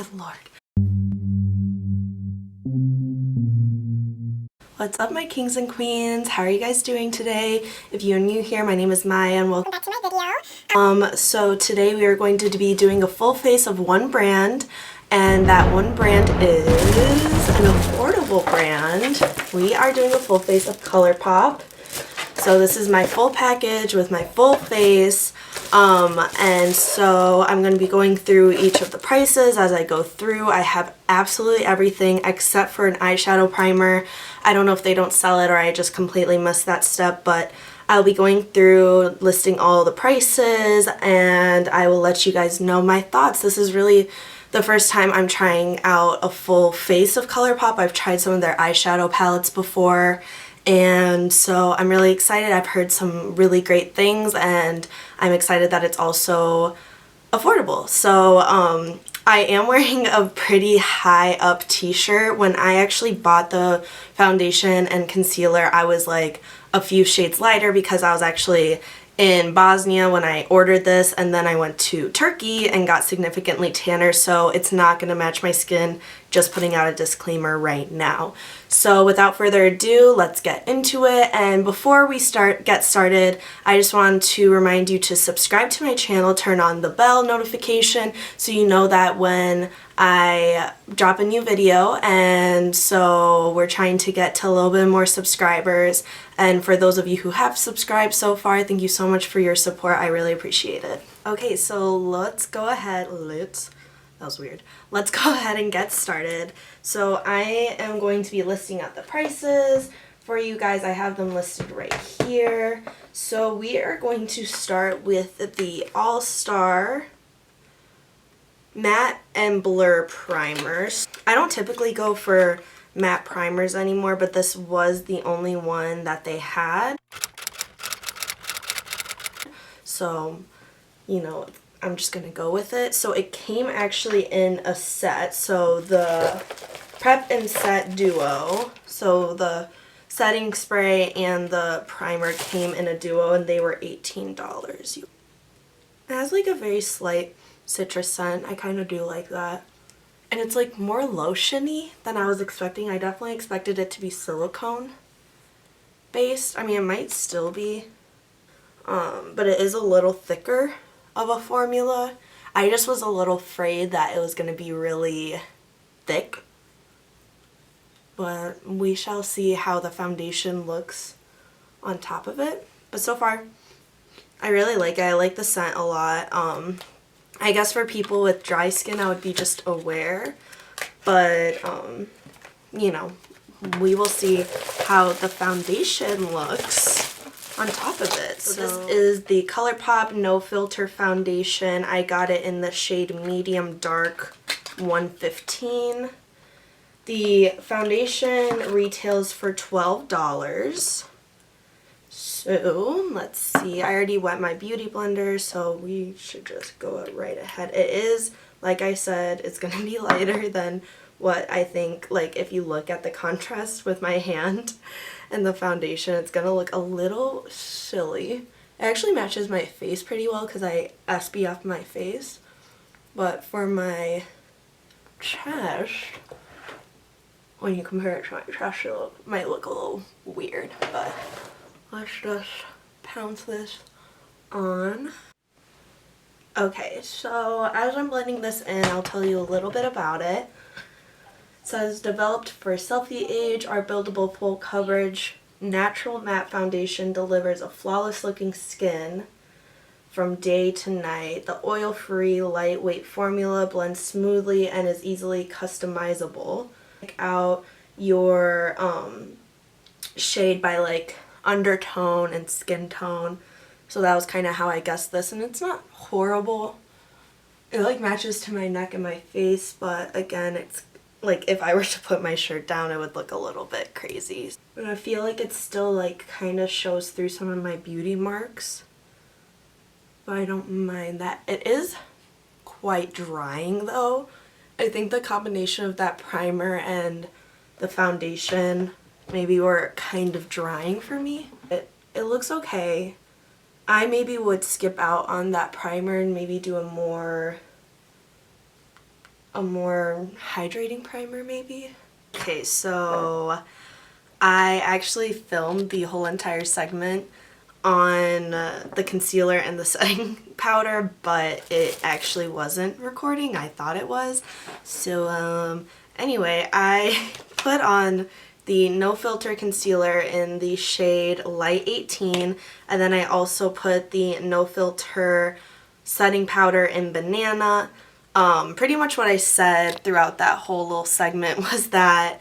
Good lord. What's up, my kings and queens? How are you guys doing today? If you're new here, my name is Maya and welcome back to my video. So today we are going to be doing a full face of one brand, and that one brand is an affordable brand. We are doing a full face of Colourpop. So this is my full package with my full face, and so I'm going to be going through each of the prices as I go through. I have absolutely everything except for an eyeshadow primer. I don't know if they don't sell it or I just completely missed that step, but I'll be going through listing all the prices and I will let you guys know my thoughts. This is really the first time I'm trying out a full face of Colourpop. I've tried some of their eyeshadow palettes before, and so I'm really excited. I've heard some really great things and I'm excited that it's also affordable. So I am wearing a pretty high up t-shirt. When I actually bought the foundation and concealer, I was like a few shades lighter because I was actually in Bosnia when I ordered this, and then I went to Turkey and got significantly tanner, so it's not going to match my skin. Just putting out a disclaimer right now. So without further ado, let's get into it. And before we get started, I just want to remind you to subscribe to my channel, turn on the bell notification so you know that when I drop a new video. And so we're trying to get to a little bit more subscribers, and for those of you who have subscribed so far, thank you so much for your support. I really appreciate it. Okay, so let's go ahead. That was weird. Let's go ahead and get started. So I am going to be listing out the prices for you guys. I have them listed right here. So we are going to start with the All-Star Matte and Blur Primers. I don't typically go for matte primers anymore, but this was the only one that they had. So, you know, I'm just gonna go with it. So it came actually in a set. So the Prep and Set Duo, so the setting spray and the primer came in a duo and they were $18. It has like a very slight citrus scent. I kind of do like that. And it's like more lotion-y than I was expecting. I definitely expected it to be silicone based. I mean, it might still be, but it is a little thicker of a formula. I just was a little afraid that it was going to be really thick, but we shall see how the foundation looks on top of it. But so far, I really like it. I like the scent a lot. I guess for people with dry skin, I would be just aware, but you know, we will see how the foundation looks on top of it. So this is the Colourpop No Filter Foundation. I got it in the shade Medium Dark 115. The foundation retails for $12. So let's see, I already wet my beauty blender, so we should just go right ahead. It is, like I said, it's going to be lighter than what I think. Like, if you look at the contrast with my hand and the foundation, it's going to look a little silly. It actually matches my face pretty well because I SPF my face, but for my chest, when you compare it to my chest, it might look a little weird, but let's just pounce this on. Okay, so as I'm blending this in, I'll tell you a little bit about it. It says, developed for selfie age, our buildable full coverage natural matte foundation delivers a flawless looking skin from day to night. The oil-free, lightweight formula blends smoothly and is easily customizable. Check out your shade by like undertone and skin tone. So that was kind of how I guessed this, and it's not horrible. It like matches to my neck and my face, but again, it's like if I were to put my shirt down, it would look a little bit crazy. But I feel like it still like kind of shows through some of my beauty marks, but I don't mind that. It is quite drying though. I think the combination of that primer and the foundation maybe were kind of drying for me. It looks okay. I maybe would skip out on that primer and maybe do a more a more hydrating primer maybe. Okay, so I actually filmed the whole entire segment on the concealer and the setting powder, but it actually wasn't recording. I thought it was. So anyway, I put on the No Filter concealer in the shade Light 18, and then I also put the No Filter setting powder in Banana. Pretty much what I said throughout that whole little segment was that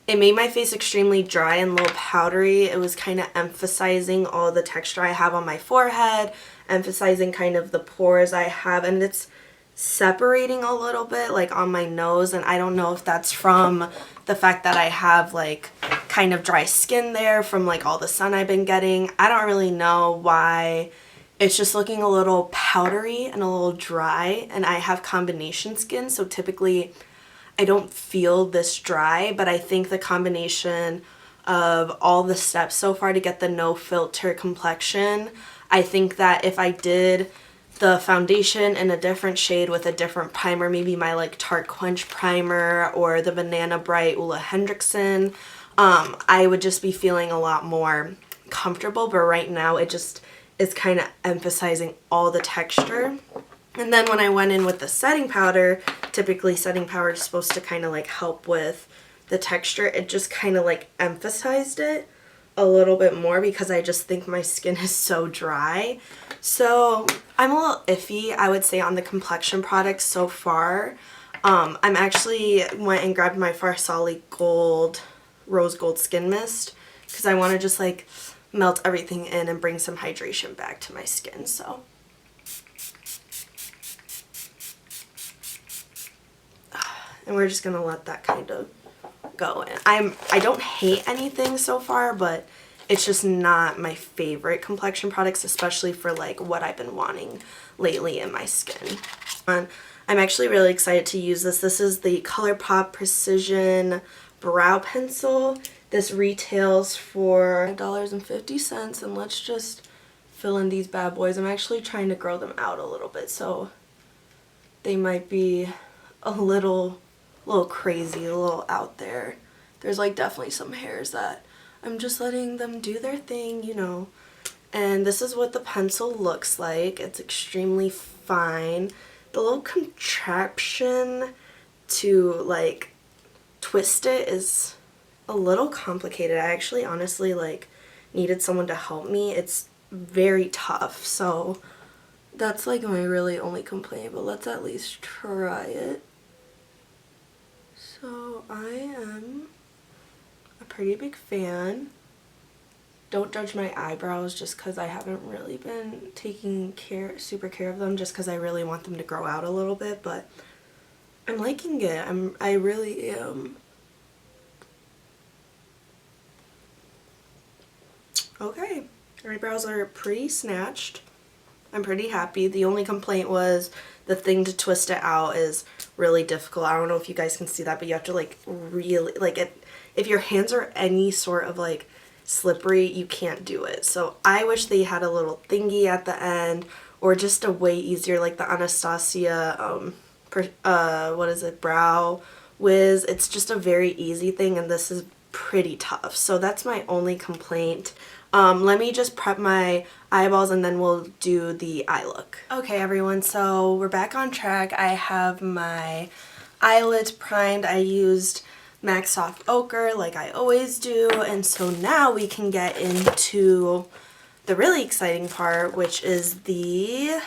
it made my face extremely dry and a little powdery. It was kind of emphasizing all the texture I have on my forehead, emphasizing kind of the pores I have, and it's separating a little bit like on my nose, and I don't know if that's from the fact that I have like kind of dry skin there from like all the sun I've been getting. I don't really know why. It's just looking a little powdery and a little dry, and I have combination skin, so typically I don't feel this dry, but I think the combination of all the steps so far to get the no filter complexion, I think that if I did the foundation in a different shade with a different primer, maybe my like Tarte Quench primer or the Banana Bright Ulla Hendrickson, I would just be feeling a lot more comfortable, but right now it just is kind of emphasizing all the texture. And then when I went in with the setting powder, typically setting powder is supposed to kind of like help with the texture. It just kind of like emphasized it a little bit more because I just think my skin is so dry. So I'm a little iffy, I would say, on the complexion products so far. I'm actually went and grabbed my Farsali Gold Rose Gold Skin Mist because I want to just like melt everything in and bring some hydration back to my skin. So and we're just gonna let that kind of go. And I don't hate anything so far, but it's just not my favorite complexion products, especially for like what I've been wanting lately in my skin. I'm actually really excited to use this. This is the Colourpop Precision Brow Pencil. This retails for $5.50, and let's just fill in these bad boys. I'm actually trying to grow them out a little bit, so they might be a little crazy, a little out there. There's like definitely some hairs that I'm just letting them do their thing, you know. And this is what the pencil looks like. It's extremely fine. The little contraption to like twist it is a little complicated. I actually honestly like needed someone to help me. It's very tough, so that's like my really only complaint, but let's at least try it. So I am a pretty big fan. Don't judge my eyebrows just because I haven't really been taking super care of them, just because I really want them to grow out a little bit, but I'm liking it. I really am. Okay, eyebrows are pretty snatched. I'm pretty happy. The only complaint was the thing to twist it out is really difficult. I don't know if you guys can see that, but you have to like really, like it, if your hands are any sort of like slippery, you can't do it. So I wish they had a little thingy at the end, or just a way easier, like the Anastasia, what is it, Brow Wiz. It's just a very easy thing, and this is pretty tough. So that's my only complaint. Let me just prep my eyeballs and then we'll do the eye look. Okay everyone, so we're back on track. I have my eyelids primed. I used MAC Soft Ochre like I always do, and so now we can get into the really exciting part, which is the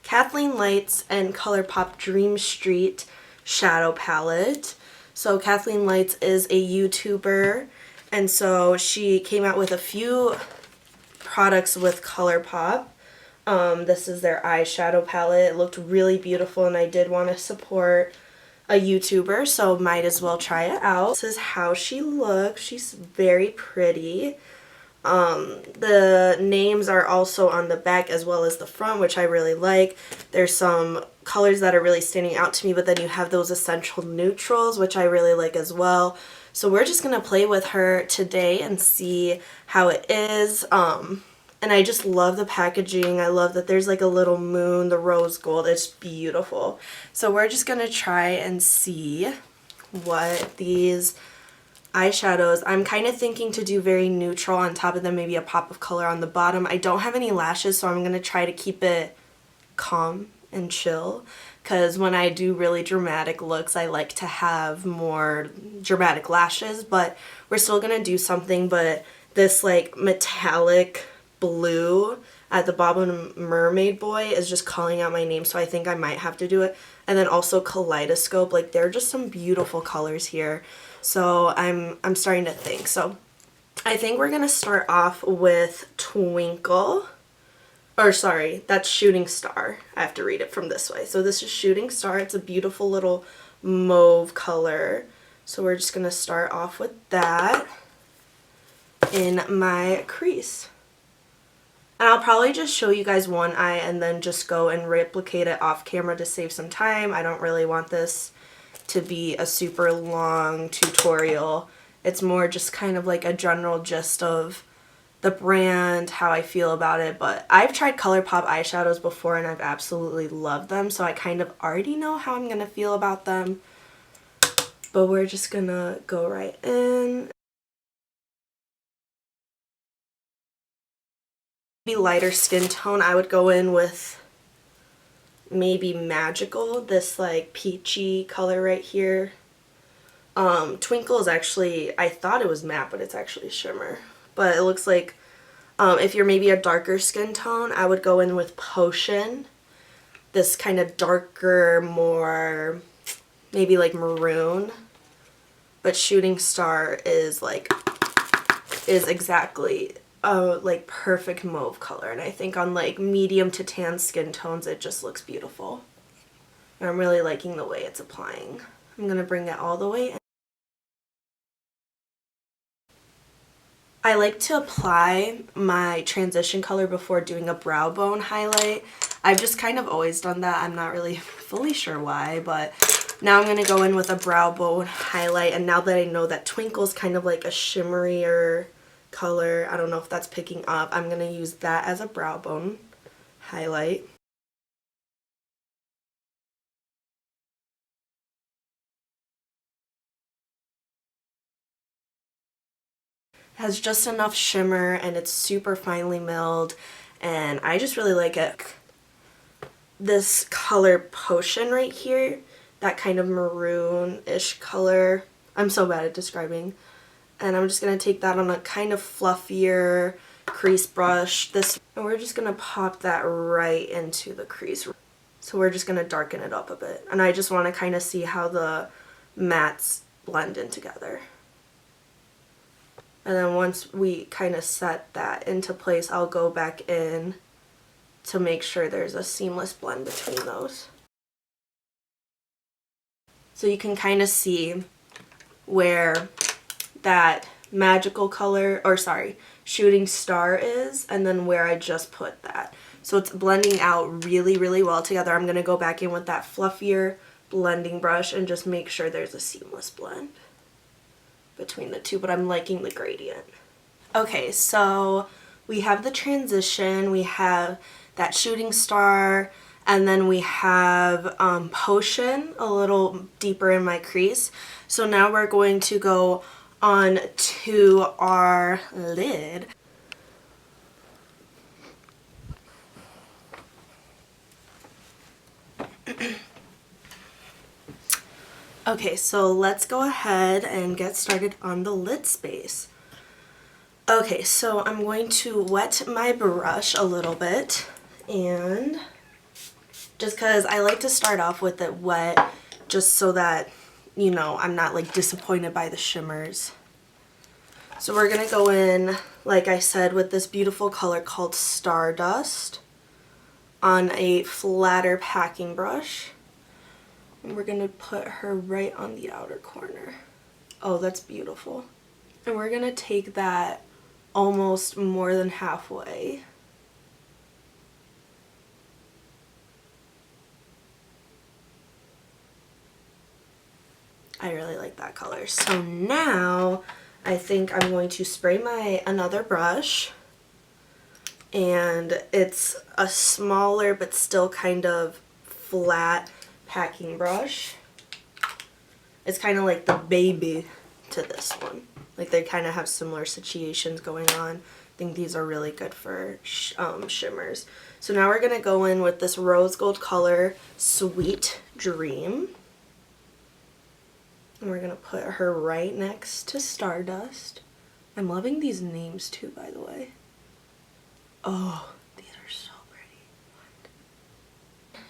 Kathleen Lights and Colourpop Dream Street Shadow Palette. So Kathleen Lights is a YouTuber, and so she came out with a few products with Colourpop. This is their eyeshadow palette. It looked really beautiful, and I did want to support a YouTuber, so might as well try it out. This is how she looks. She's very pretty. The names are also on the back as well as the front, which I really like. There's some colors that are really standing out to me, but then you have those essential neutrals, which I really like as well. So we're just going to play with her today and see how it is. And And I just love the packaging. I love that there's like a little moon, the rose gold. It's beautiful. So we're just going to try and see what these eyeshadows. I'm kind of thinking to do very neutral on top of them, maybe a pop of color on the bottom. I don't have any lashes, so I'm going to try to keep it calm and chill, because when I do really dramatic looks, I like to have more dramatic lashes, but we're still going to do something. But this like metallic blue at the bottom, mermaid boy, is just calling out my name, so I think I might have to do it. And then also kaleidoscope, like there are just some beautiful colors here, so I'm starting to think. So I think we're gonna start off with Twinkle, or sorry, that's Shooting Star. I have to read it from this way. So this is Shooting Star. It's a beautiful little mauve color, so we're just gonna start off with that in my crease. And I'll probably just show you guys one eye and then just go and replicate it off camera to save some time. I don't really want this to be a super long tutorial. It's more just kind of like a general gist of the brand, how I feel about it. But I've tried Colourpop eyeshadows before and I've absolutely loved them, so I kind of already know how I'm gonna feel about them. But we're just gonna go right in. Be lighter skin tone, I would go in with maybe Magical, this like peachy color right here. Twinkle is actually, I thought it was matte, but it's actually shimmer. But it looks like if you're maybe a darker skin tone, I would go in with Potion, this kind of darker, more maybe like maroon. But Shooting Star is exactly like perfect mauve color, and I think on like medium to tan skin tones it just looks beautiful. And I'm really liking the way it's applying. I'm gonna bring it all the way in. I like to apply my transition color before doing a brow bone highlight. I've just kind of always done that. I'm not really fully sure why, but now I'm gonna go in with a brow bone highlight. And now that I know that Twinkle's kind of like a shimmerier color, I don't know if that's picking up, I'm gonna use that as a brow bone highlight. It has just enough shimmer and it's super finely milled, and I just really like it. This color Potion right here, that kind of maroon-ish color, I'm so bad at describing. And I'm just going to take that on a kind of fluffier crease brush. And we're just going to pop that right into the crease. So we're just going to darken it up a bit. And I just want to kind of see how the mattes blend in together. And then once we kind of set that into place, I'll go back in to make sure there's a seamless blend between those. So you can kind of see where that Magical color, or sorry, Shooting Star is, and then where I just put that. So it's blending out really, really well together. I'm going to go back in with that fluffier blending brush and just make sure there's a seamless blend between the two, but I'm liking the gradient. Okay, so we have the transition, we have that Shooting Star, and then we have Potion a little deeper in my crease. So now we're going to go on to our lid. Okay, so let's go ahead and get started on the lid space. Okay, so I'm going to wet my brush a little bit, and just because I like to start off with it wet just so that, you know, I'm not like disappointed by the shimmers. So we're gonna go in, like I said, with this beautiful color called Stardust on a flatter packing brush. And we're gonna put her right on the outer corner. Oh, that's beautiful. And we're gonna take that almost more than halfway. I really like that color. So now I think I'm going to spray my another brush, and it's a smaller but still kind of flat packing brush. It's kind of like the baby to this one. Like they kind of have similar situations going on. I think these are really good for shimmers. So now we're going to go in with this rose gold color, Sweet Dream. And we're going to put her right next to Stardust. I'm loving these names too, by the way. Oh, these are so pretty.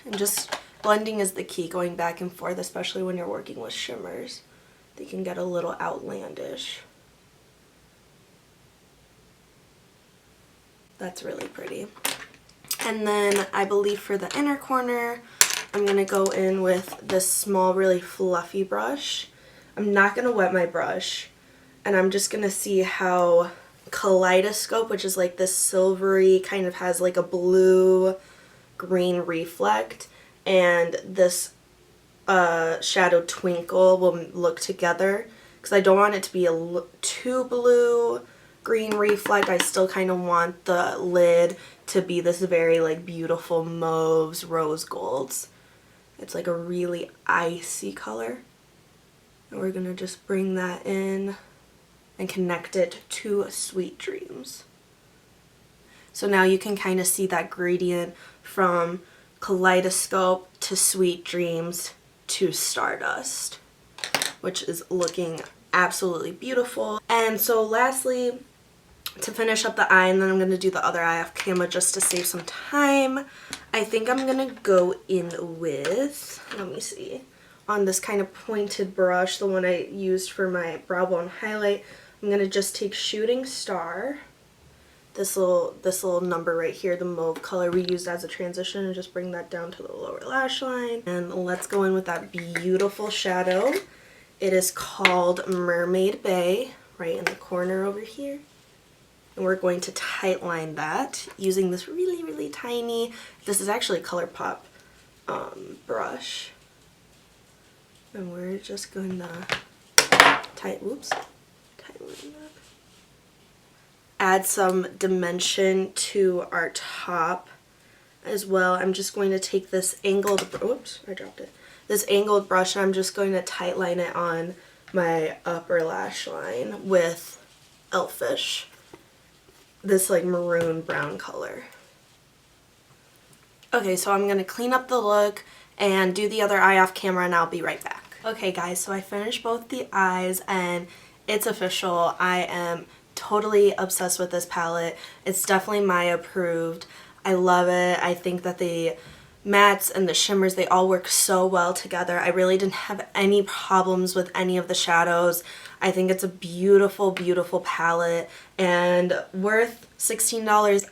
And just blending is the key, going back and forth, especially when you're working with shimmers. They can get a little outlandish. That's really pretty. And then I believe for the inner corner, I'm going to go in with this small, really fluffy brush. I'm not going to wet my brush, and I'm just going to see how Kaleidoscope, which is like this silvery, kind of has like a blue-green reflect, and this Shadow Twinkle will look together, because I don't want it to be too blue-green reflect. I still kind of want the lid to be this very like beautiful mauves, rose golds. It's like a really icy color. And we're going to just bring that in and connect it to Sweet Dreams. So now you can kind of see that gradient from Kaleidoscope to Sweet Dreams to Stardust, which is looking absolutely beautiful. And so lastly, to finish up the eye, and then I'm going to do the other eye off camera just to save some time, I think I'm going to go in with, let me see, on this kind of pointed brush, the one I used for my brow bone highlight. I'm going to just take Shooting Star, this little number right here, the mauve color we used as a transition, and just bring that down to the lower lash line. And let's go in with that beautiful shadow. It is called Mermaid Bay, right in the corner over here. And we're going to tightline that using this really, really tiny, this is actually Colourpop brush. And we're just going to tightline that. Add some dimension to our top as well. I'm just going to take this angled, oops, I dropped it. This angled brush, and I'm just going to tightline it on my upper lash line with Elfish. This like maroon brown color. Okay, so I'm going to clean up the look and do the other eye off camera, and I'll be right back. Okay guys, so I finished both the eyes and it's official. I am totally obsessed with this palette. It's definitely my approved. I love it. I think that the mattes and the shimmers, they all work so well together. I really didn't have any problems with any of the shadows. I think it's a beautiful, beautiful palette and worth $16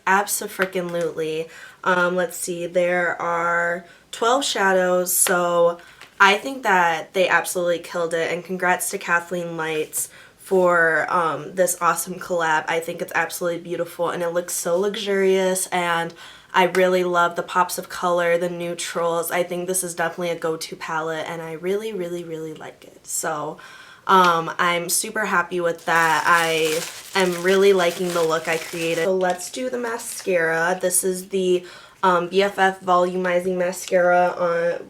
abso-freaking-lutely. Let's see, there are 12 shadows, so I think that they absolutely killed it, and congrats to Kathleen Lights for this awesome collab. I think it's absolutely beautiful and it looks so luxurious, and I really love the pops of color, the neutrals. I think this is definitely a go-to palette and I really, really, really like it. So I'm super happy with that. I am really liking the look I created. So let's do the mascara. This is the BFF Volumizing Mascara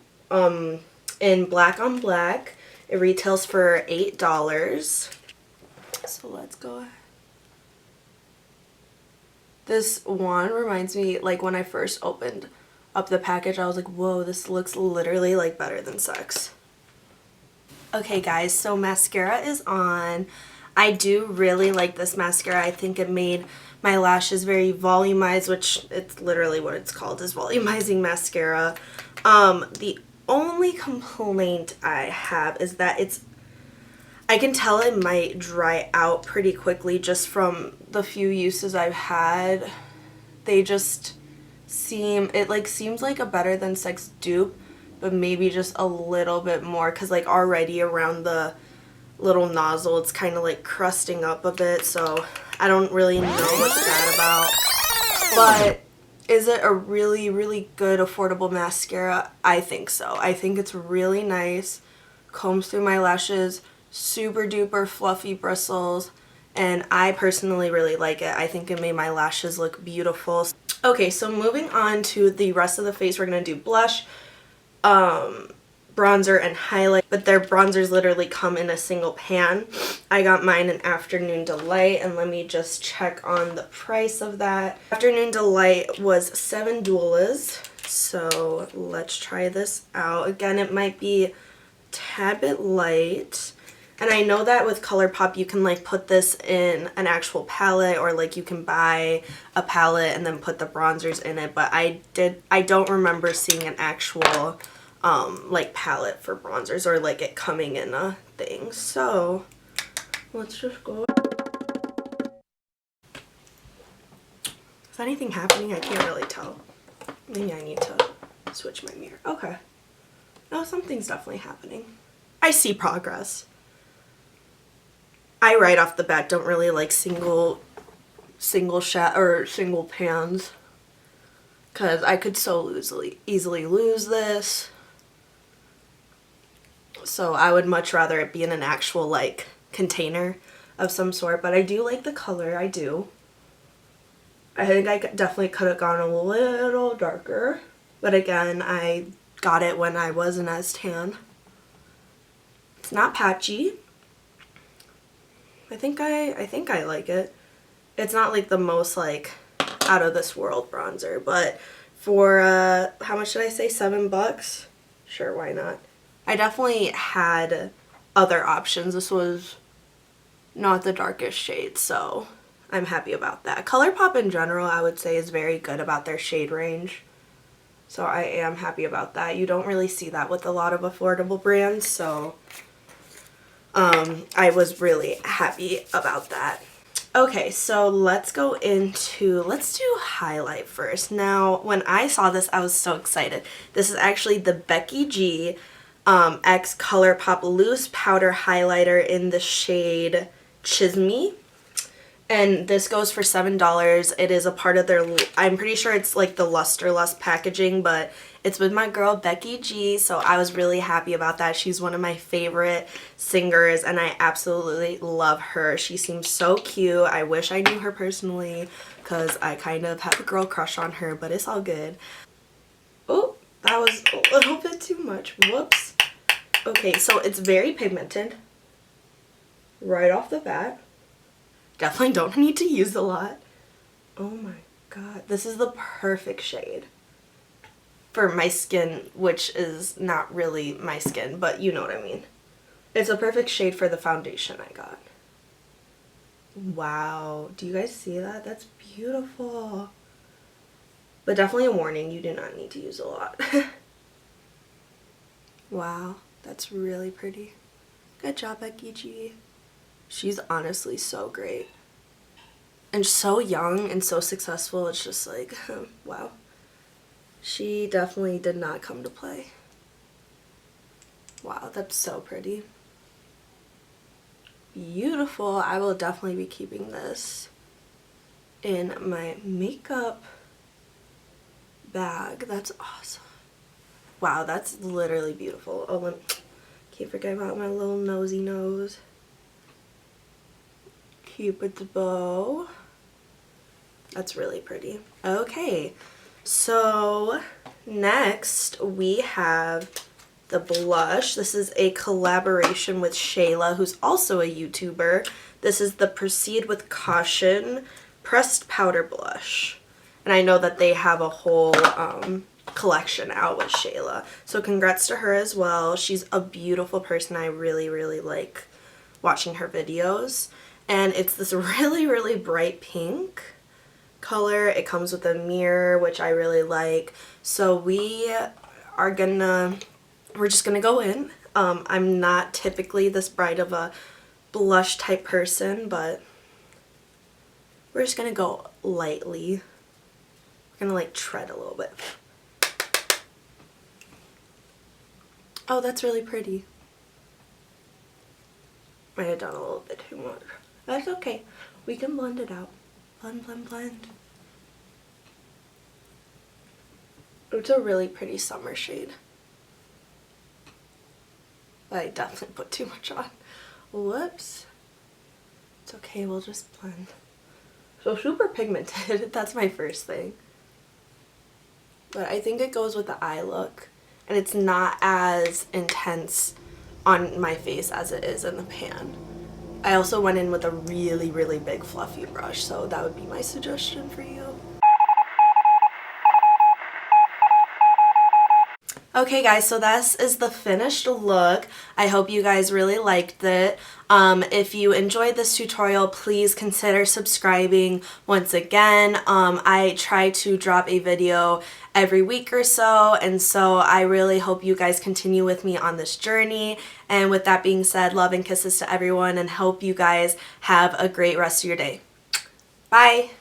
in Black on Black. It retails for $8. So let's go. This wand reminds me, like when I first opened up the package, I was like, whoa, this looks literally like better than sex. Okay guys, so mascara is on. I do really like this mascara. I think it made my lashes very volumized, which it's literally what it's called, is volumizing mascara. The only complaint I have is that I can tell it might dry out pretty quickly just from the few uses I've had. They just seems like a better than sex dupe, but maybe just a little bit more, because like already around the little nozzle it's kind of like crusting up a bit, so I don't really know what's that about. But is it a really, really good affordable mascara? I think so. I think it's really nice, combs through my lashes, super duper fluffy bristles, and I personally really like it. I think it made my lashes look beautiful. Okay, so moving on to the rest of the face, we're going to do blush, bronzer, and highlight. But their bronzers literally come in a single pan. I got mine in Afternoon Delight, and let me just check on the price of that. Afternoon Delight was $7. So let's try this out. Again, it might be a tad bit light. And I know that with Colourpop you can like put this in an actual palette, or like you can buy a palette and then put the bronzers in it, but I don't remember seeing an actual like palette for bronzers, or like it coming in a thing. So let's just go. Is anything happening? I can't really tell. Maybe I need to switch my mirror. Okay. No, something's definitely happening. I see progress. I right off the bat don't really like single shot or single pans, because I could so easily lose this. So I would much rather it be in an actual like container of some sort. But I do like the color. I do. I think I definitely could have gone a little darker, but again, I got it when I wasn't as tan. It's not patchy. I think I like it. It's not like the most like out of this world bronzer, but for how much did I say, $7? Sure, why not? I definitely had other options. This was not the darkest shade, so I'm happy about that. Colourpop in general, I would say, is very good about their shade range, so I am happy about that. You don't really see that with a lot of affordable brands, so I was really happy about that. Okay, so let's do highlight first. Now, when I saw this, I was so excited. This is actually the Becky G X Colourpop Loose Powder Highlighter in the shade Chisme. And this goes for $7. It is a part of their, I'm pretty sure it's like the Lusterlust packaging, but it's with my girl Becky G, so I was really happy about that. She's one of my favorite singers, and I absolutely love her. She seems so cute. I wish I knew her personally, because I kind of have a girl crush on her, but it's all good. Oh, that was a little bit too much. Whoops. Okay, so it's very pigmented right off the bat. Definitely don't need to use a lot. Oh my god, this is the perfect shade for my skin, which is not really my skin, but you know what I mean. It's a perfect shade for the foundation I got. Wow, do you guys see that? That's beautiful. But definitely a warning, you do not need to use a lot. Wow, that's really pretty. Good job, Becky G. She's honestly so great. And so young and so successful. It's just like, wow. She definitely did not come to play. Wow, that's so pretty. Beautiful. I will definitely be keeping this in my makeup bag. That's awesome. Wow, that's literally beautiful. Oh, can't forget about my little nosy nose. Cupid's bow. That's really pretty. Okay, so next we have the blush. This is a collaboration with Shayla, who's also a YouTuber. This is the Proceed with Caution Pressed Powder Blush. And I know that they have a whole collection out with Shayla. So congrats to her as well. She's a beautiful person. I really, really like watching her videos. And it's this really, really bright pink color. It comes with a mirror, which I really like. So we're just gonna go in. I'm not typically this bright of a blush type person, but we're just gonna go lightly. We're gonna like tread a little bit. Oh, that's really pretty. Might have done a little bit too much. That's okay. We can blend it out. Blend, blend, blend. It's a really pretty summer shade. But I definitely put too much on. Whoops. It's okay, we'll just blend. So super pigmented. That's my first thing. but I think it goes with the eye look, and it's not as intense on my face as it is in the pan. I also went in with a really, really big fluffy brush, so that would be my suggestion for you. Okay guys, so this is the finished look. I hope you guys really liked it. If you enjoyed this tutorial, please consider subscribing once again. I try to drop a video every week or so, and so I really hope you guys continue with me on this journey. And with that being said, love and kisses to everyone, and hope you guys have a great rest of your day. Bye!